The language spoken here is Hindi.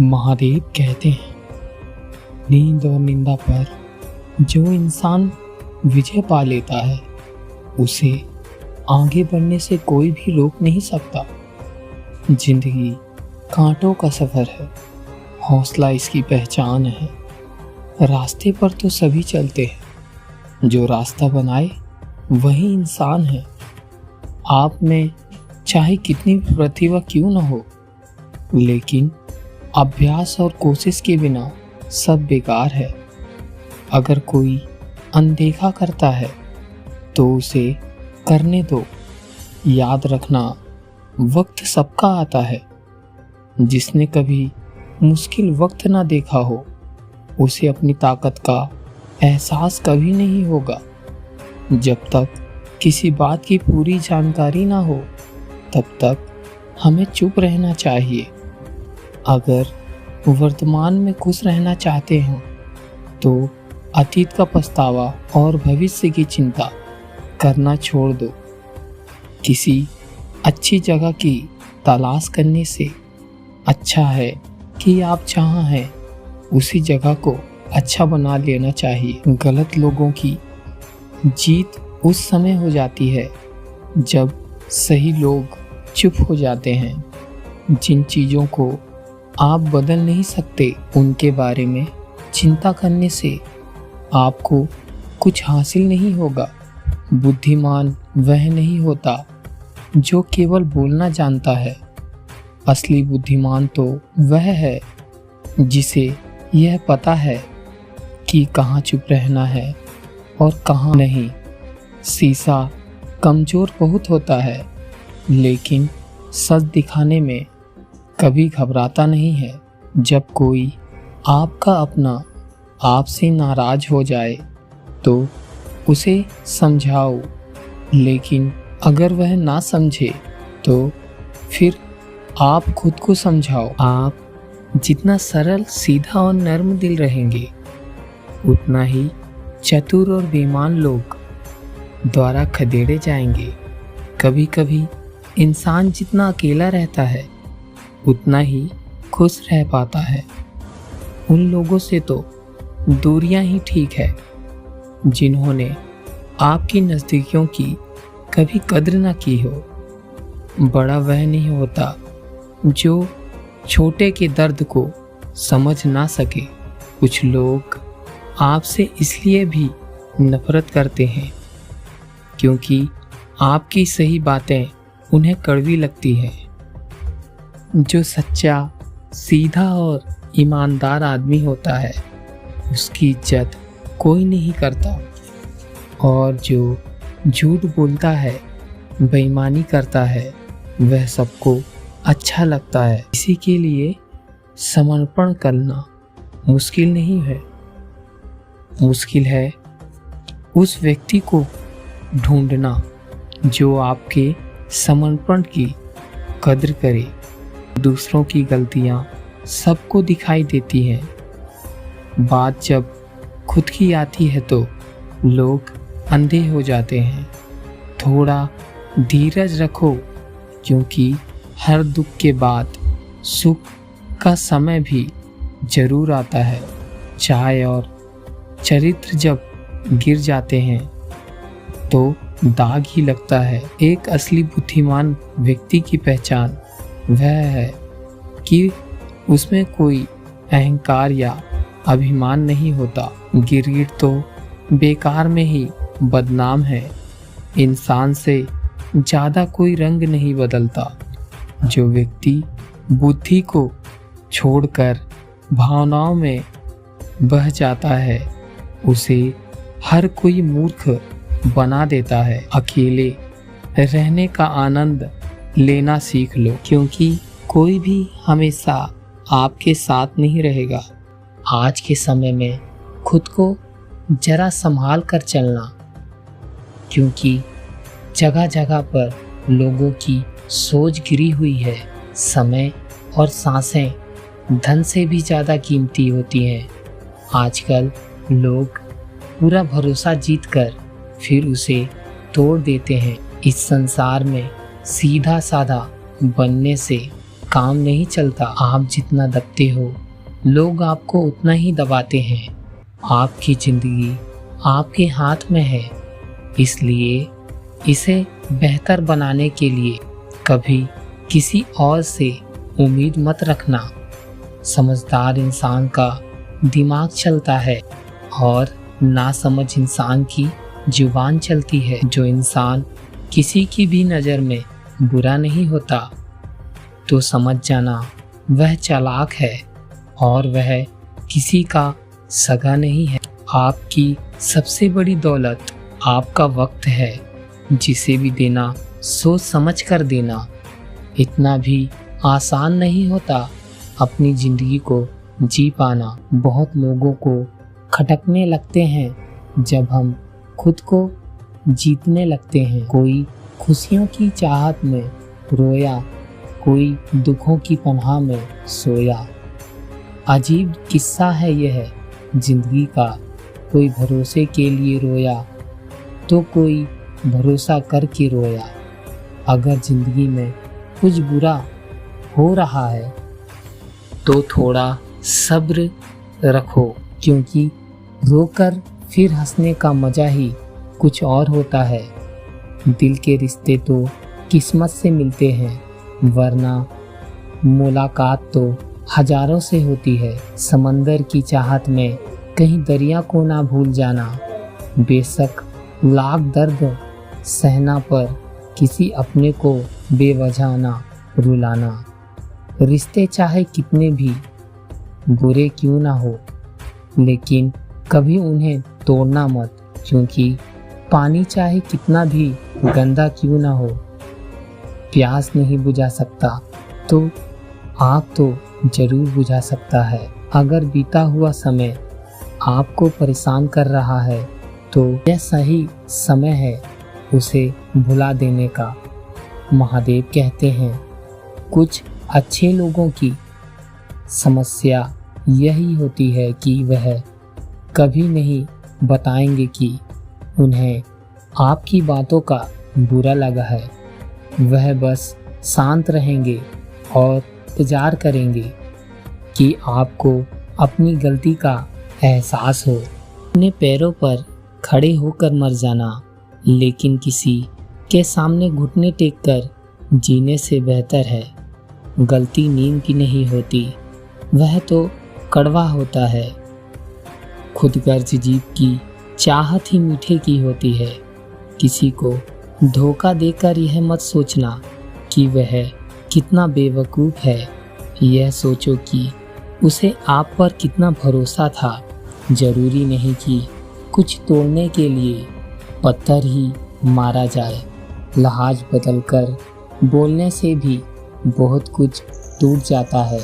महादेव कहते हैं, नींद और निंदा पर जो इंसान विजय पा लेता है उसे आगे बढ़ने से कोई भी रोक नहीं सकता। जिंदगी कांटों का सफर है, हौसला इसकी पहचान है। रास्ते पर तो सभी चलते हैं, जो रास्ता बनाए वही इंसान है। आप में चाहे कितनी भी प्रतिभा क्यों न हो, लेकिन अभ्यास और कोशिश के बिना सब बेकार है। अगर कोई अनदेखा करता है तो उसे करने दो। याद रखना, वक्त सबका आता है। जिसने कभी मुश्किल वक्त ना देखा हो उसे अपनी ताकत का एहसास कभी नहीं होगा। जब तक किसी बात की पूरी जानकारी ना हो तब तक हमें चुप रहना चाहिए। अगर वर्तमान में खुश रहना चाहते हैं तो अतीत का पछतावा और भविष्य की चिंता करना छोड़ दो। किसी अच्छी जगह की तलाश करने से अच्छा है कि आप जहाँ हैं उसी जगह को अच्छा बना लेना चाहिए। गलत लोगों की जीत उस समय हो जाती है जब सही लोग चुप हो जाते हैं। जिन चीज़ों को आप बदल नहीं सकते उनके बारे में चिंता करने से आपको कुछ हासिल नहीं होगा। बुद्धिमान वह नहीं होता जो केवल बोलना जानता है। असली बुद्धिमान तो वह है जिसे यह पता है कि कहाँ चुप रहना है और कहाँ नहीं। शीशा कमज़ोर बहुत होता है, लेकिन सच दिखाने में कभी घबराता नहीं है। जब कोई आपका अपना आपसे नाराज हो जाए तो उसे समझाओ, लेकिन अगर वह ना समझे तो फिर आप खुद को समझाओ। आप जितना सरल, सीधा और नर्म दिल रहेंगे उतना ही चतुर और बेईमान लोग द्वारा खदेड़े जाएंगे। कभी कभी इंसान जितना अकेला रहता है उतना ही खुश रह पाता है। उन लोगों से तो दूरियां ही ठीक है जिन्होंने आपकी नज़दीकियों की कभी कद्र ना की हो। बड़ा वह नहीं होता जो छोटे के दर्द को समझ ना सके। कुछ लोग आपसे इसलिए भी नफरत करते हैं क्योंकि आपकी सही बातें उन्हें कड़वी लगती हैं। जो सच्चा, सीधा और ईमानदार आदमी होता है उसकी इज्जत कोई नहीं करता, और जो झूठ बोलता है, बेईमानी करता है, वह सबको अच्छा लगता है। इसी के लिए समर्पण करना मुश्किल नहीं है। मुश्किल है उस व्यक्ति को ढूंढना जो आपके समर्पण की कद्र करे। दूसरों की गलतियां सबको दिखाई देती हैं, बात जब खुद की आती है तो लोग अंधे हो जाते हैं। थोड़ा धीरज रखो, क्योंकि हर दुख के बाद सुख का समय भी जरूर आता है। चाय और चरित्र जब गिर जाते हैं तो दाग ही लगता है। एक असली बुद्धिमान व्यक्ति की पहचान वह है कि उसमें कोई अहंकार या अभिमान नहीं होता। गिरगिट तो बेकार में ही बदनाम है। इंसान से ज़्यादा कोई रंग नहीं बदलता। जो व्यक्ति बुद्धि को छोड़कर भावनाओं में बह जाता है उसे हर कोई मूर्ख बना देता है। अकेले रहने का आनंद लेना सीख लो, क्योंकि कोई भी हमेशा आपके साथ नहीं रहेगा। आज के समय में खुद को जरा संभाल कर चलना, क्योंकि जगह जगह पर लोगों की सोच गिरी हुई है। समय और सांसें धन से भी ज़्यादा कीमती होती हैं। आजकल लोग पूरा भरोसा जीतकर फिर उसे तोड़ देते हैं। इस संसार में सीधा साधा बनने से काम नहीं चलता। आप जितना दबते हो, लोग आपको उतना ही दबाते हैं। आपकी जिंदगी आपके हाथ में है, इसलिए इसे बेहतर बनाने के लिए कभी किसी और से उम्मीद मत रखना। समझदार इंसान का दिमाग चलता है और नासमझ इंसान की जुबान चलती है। जो इंसान किसी की भी नज़र में बुरा नहीं होता, तो समझ जाना वह चालाक है और वह किसी का सगा नहीं है। आपकी सबसे बड़ी दौलत आपका वक्त है, जिसे भी देना सोच समझ कर देना। इतना भी आसान नहीं होता अपनी ज़िंदगी को जी पाना। बहुत लोगों को खटकने लगते हैं जब हम खुद को जीतने लगते हैं। कोई खुशियों की चाहत में रोया, कोई दुखों की पनाह में सोया। अजीब किस्सा है यह जिंदगी का। कोई भरोसे के लिए रोया तो कोई भरोसा करके रोया। अगर जिंदगी में कुछ बुरा हो रहा है तो थोड़ा सब्र रखो, क्योंकि रोकर फिर हंसने का मज़ा ही कुछ और होता है। दिल के रिश्ते तो किस्मत से मिलते हैं, वरना मुलाकात तो हजारों से होती है। समंदर की चाहत में कहीं दरिया को ना भूल जाना। बेशक लाख दर्द सहना, पर किसी अपने को बेवजह ना रुलाना। रिश्ते चाहे कितने भी बुरे क्यों ना हो, लेकिन कभी उन्हें तोड़ना मत, क्योंकि पानी चाहे कितना भी गंदा क्यों ना हो, प्यास नहीं बुझा सकता तो आग तो जरूर बुझा सकता है। अगर बीता हुआ समय आपको परेशान कर रहा है तो यह सही समय है उसे भुला देने का। महादेव कहते हैं, कुछ अच्छे लोगों की समस्या यही होती है कि वह कभी नहीं बताएंगे कि उन्हें आपकी बातों का बुरा लगा है। वह बस शांत रहेंगे और इंतजार करेंगे कि आपको अपनी गलती का एहसास हो। अपने पैरों पर खड़े होकर मर जाना, लेकिन किसी के सामने घुटने टेक कर जीने से बेहतर है। गलती नीम की नहीं होती, वह तो कड़वा होता है। खुदगर्ज जीव की चाहत ही मीठे की होती है। किसी को धोखा देकर यह मत सोचना कि वह कितना बेवकूफ़ है। यह सोचो कि उसे आप पर कितना भरोसा था। जरूरी नहीं कि कुछ तोड़ने के लिए पत्थर ही मारा जाए। लहाज बदलकर बोलने से भी बहुत कुछ टूट जाता है।